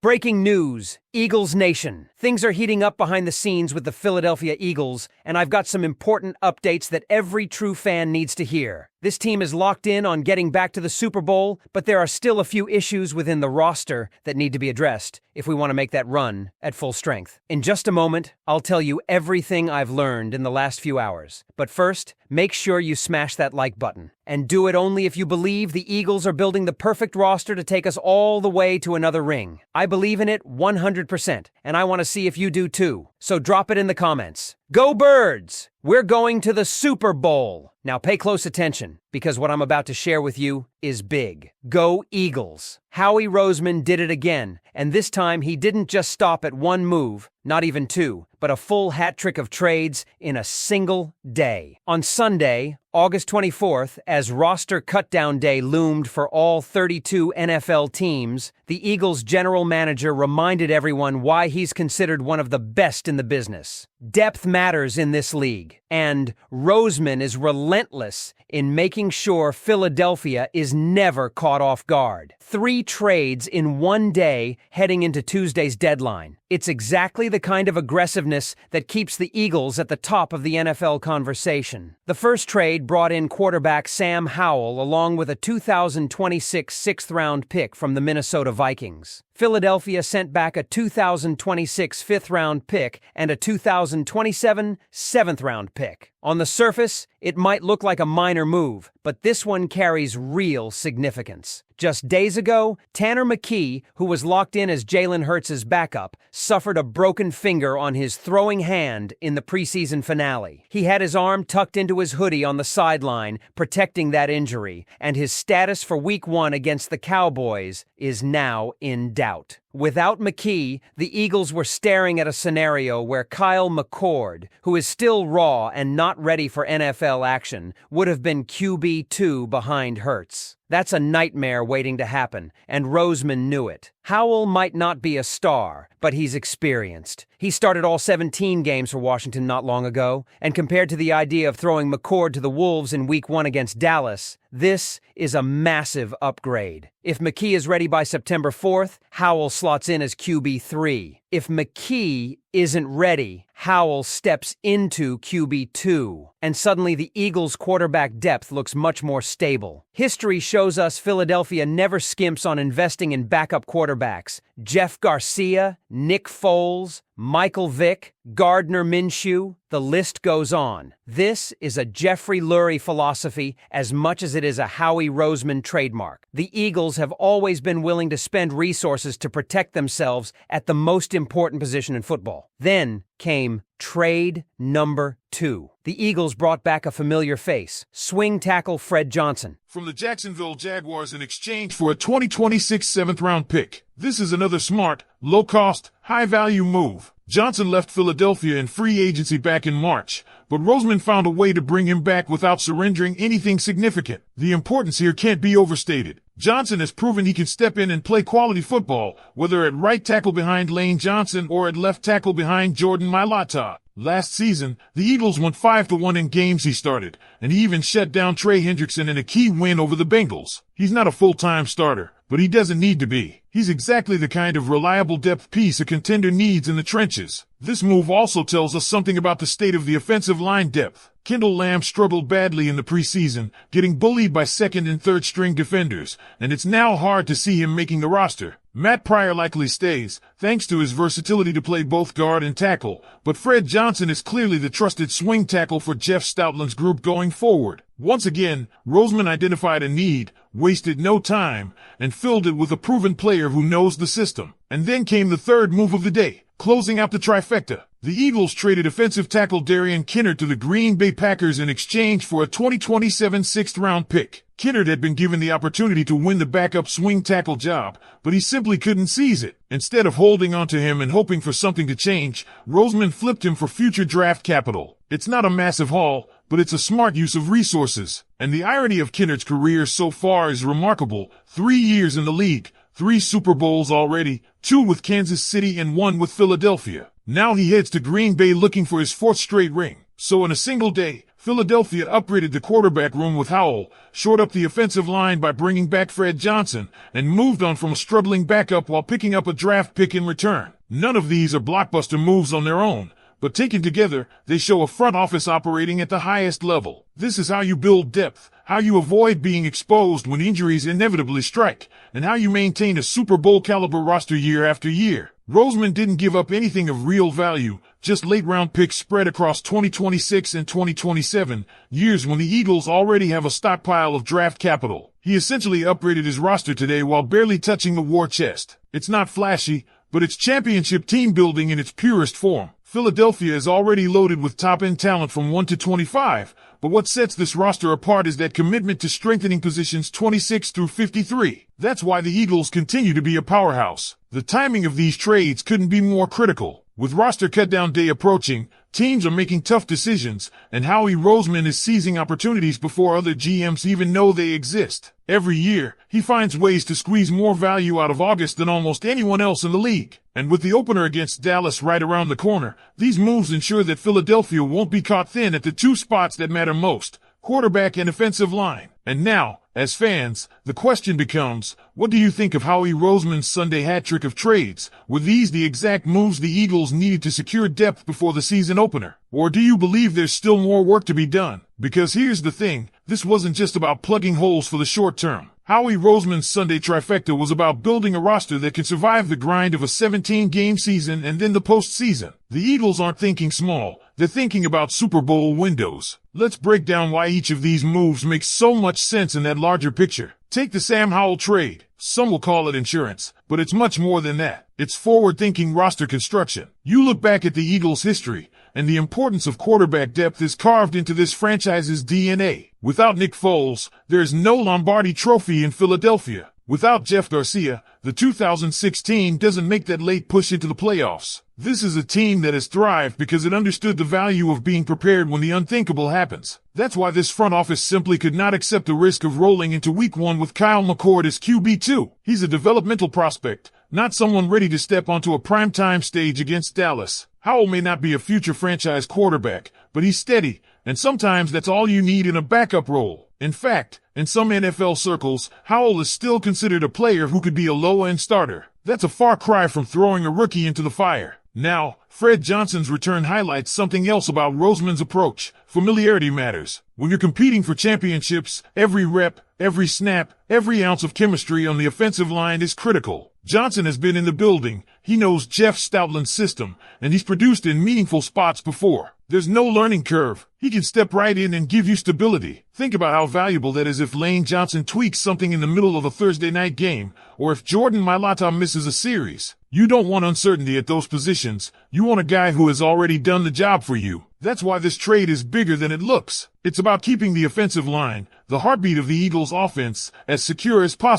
Breaking news, Eagles Nation. Things are heating up behind the scenes with the Philadelphia Eagles, and I've got some important updates that every true fan needs to hear. This team is locked in on getting back to the Super Bowl, but there are still a few issues within the roster that need to be addressed if we want to make that run at full strength. In just a moment, I'll tell you everything I've learned in the last few hours. But first, make sure you smash that like button. And do it only if you believe the Eagles are building the perfect roster to take us all the way to another ring. I believe in it 100%, and I want to see if you do too. So drop it in the comments. Go Birds! We're going to the Super Bowl. Now pay close attention, because what I'm about to share with you is big. Go Eagles! Howie Roseman did it again, and this time he didn't just stop at one move, not even two, but a full hat trick of trades in a single day. On Sunday, August 24th, as roster cutdown day loomed for all 32 NFL teams, the Eagles' general manager reminded everyone why he's considered one of the best in the business. Depth matters in this league, and Roseman is relentless in making sure Philadelphia is never caught off guard. 3 trades in one day heading into Tuesday's deadline. It's exactly the kind of aggressiveness that keeps the Eagles at the top of the NFL conversation. The first trade brought in quarterback Sam Howell along with a 2026 sixth-round pick from the Minnesota Vikings. Philadelphia sent back a 2026 fifth-round pick and a 2027 seventh-round pick. On the surface, it might look like a minor move, but this one carries real significance. Just days ago, Tanner McKee, who was locked in as Jalen Hurts' backup, suffered a broken finger on his throwing hand in the preseason finale. He had his arm tucked into his hoodie on the sideline, protecting that injury, and his status for Week 1 against the Cowboys is now in doubt. Without McKee, the Eagles were staring at a scenario where Kyle McCord, who is still raw and not ready for NFL action, would have been QB2 behind Hurts. That's a nightmare waiting to happen, and Roseman knew it. Howell might not be a star, but he's experienced. He started all 17 games for Washington not long ago, and compared to the idea of throwing McCord to the Wolves in Week 1 against Dallas, this is a massive upgrade. If McKee is ready by September 4th, Howell slots in as QB3. If McKee isn't ready, Howell steps into QB2, and suddenly the Eagles' quarterback depth looks much more stable. History shows us Philadelphia never skimps on investing in backup quarterbacks. Jeff Garcia, Nick Foles, Michael Vick, Gardner Minshew, the list goes on. This is a Jeffrey Lurie philosophy as much as it is a Howie Roseman trademark. The Eagles have always been willing to spend resources to protect themselves at the most important position in football. Then came trade number 2. The Eagles brought back a familiar face, swing tackle Fred Johnson. From the Jacksonville Jaguars in exchange for a 2026 seventh-round pick. This is another smart, low-cost, high-value move. Johnson left Philadelphia in free agency back in March, but Roseman found a way to bring him back without surrendering anything significant. The importance here can't be overstated. Johnson has proven he can step in and play quality football, whether at right tackle behind Lane Johnson or at left tackle behind Jordan Mailata. Last season, the Eagles went 5-1 in games he started, and he even shut down Trey Hendrickson in a key win over the Bengals. He's not a full-time starter, but he doesn't need to be. He's exactly the kind of reliable depth piece a contender needs in the trenches. This move also tells us something about the state of the offensive line depth. Kendall Lamb struggled badly in the preseason, getting bullied by second and third string defenders, and it's now hard to see him making the roster. Matt Pryor likely stays, thanks to his versatility to play both guard and tackle, but Fred Johnson is clearly the trusted swing tackle for Jeff Stoutland's group going forward. Once again, Roseman identified a need, wasted no time, and filled it with a proven player who knows the system. And then came the third move of the day, closing out the trifecta. The Eagles traded offensive tackle Darian Kinnard to the Green Bay Packers in exchange for a 2027 sixth-round pick. Kinnard had been given the opportunity to win the backup swing tackle job, but he simply couldn't seize it. Instead of holding on to him and hoping for something to change, Roseman flipped him for future draft capital. It's not a massive haul, but it's a smart use of resources. And the irony of Kinnard's career so far is remarkable. 3 years in the league, 3 Super Bowls already, 2 with Kansas City and 1 with Philadelphia. Now he heads to Green Bay looking for his 4th straight ring. So in a single day, Philadelphia upgraded the quarterback room with Howell, shored up the offensive line by bringing back Fred Johnson, and moved on from a struggling backup while picking up a draft pick in return. None of these are blockbuster moves on their own, but taken together, they show a front office operating at the highest level. This is how you build depth, how you avoid being exposed when injuries inevitably strike, and how you maintain a Super Bowl caliber roster year after year. Roseman didn't give up anything of real value, just late-round picks spread across 2026 and 2027, years when the Eagles already have a stockpile of draft capital. He essentially upgraded his roster today while barely touching the war chest. It's not flashy, but it's championship team building in its purest form. Philadelphia is already loaded with top-end talent from 1 to 25, but what sets this roster apart is that commitment to strengthening positions 26 through 53. That's why the Eagles continue to be a powerhouse. The timing of these trades couldn't be more critical. With roster cutdown day approaching, teams are making tough decisions, and Howie Roseman is seizing opportunities before other GMs even know they exist. Every year, he finds ways to squeeze more value out of August than almost anyone else in the league. And with the opener against Dallas right around the corner, these moves ensure that Philadelphia won't be caught thin at the two spots that matter most, quarterback and offensive line. And now, as fans, the question becomes, what do you think of Howie Roseman's Sunday hat-trick of trades? Were these the exact moves the Eagles needed to secure depth before the season opener? Or do you believe there's still more work to be done? Because here's the thing, this wasn't just about plugging holes for the short term. Howie Roseman's Sunday trifecta was about building a roster that can survive the grind of a 17-game season and then the postseason. The Eagles aren't thinking small, they're thinking about Super Bowl windows. Let's break down why each of these moves makes so much sense in that larger picture. Take the Sam Howell trade. Some will call it insurance, but it's much more than that. It's forward-thinking roster construction. You look back at the Eagles' history, and the importance of quarterback depth is carved into this franchise's DNA. Without Nick Foles, there's no Lombardi Trophy in Philadelphia. Without Jeff Garcia, the 2016 doesn't make that late push into the playoffs. This is a team that has thrived because it understood the value of being prepared when the unthinkable happens. That's why this front office simply could not accept the risk of rolling into week 1 with Kyle McCord as QB2. He's a developmental prospect, not someone ready to step onto a primetime stage against Dallas. Howell may not be a future franchise quarterback, but he's steady, and sometimes that's all you need in a backup role. In fact, in some NFL circles, Howell is still considered a player who could be a low-end starter. That's a far cry from throwing a rookie into the fire. Now, Fred Johnson's return highlights something else about Roseman's approach. Familiarity matters. When you're competing for championships, every rep, every snap, every ounce of chemistry on the offensive line is critical. Johnson has been in the building, he knows Jeff Stoutland's system, and he's produced in meaningful spots before. There's no learning curve. He can step right in and give you stability. Think about how valuable that is if Lane Johnson tweaks something in the middle of a Thursday night game, or if Jordan Mailata misses a series. You don't want uncertainty at those positions. You want a guy who has already done the job for you. That's why this trade is bigger than it looks. It's about keeping the offensive line, the heartbeat of the Eagles' offense, as secure as possible.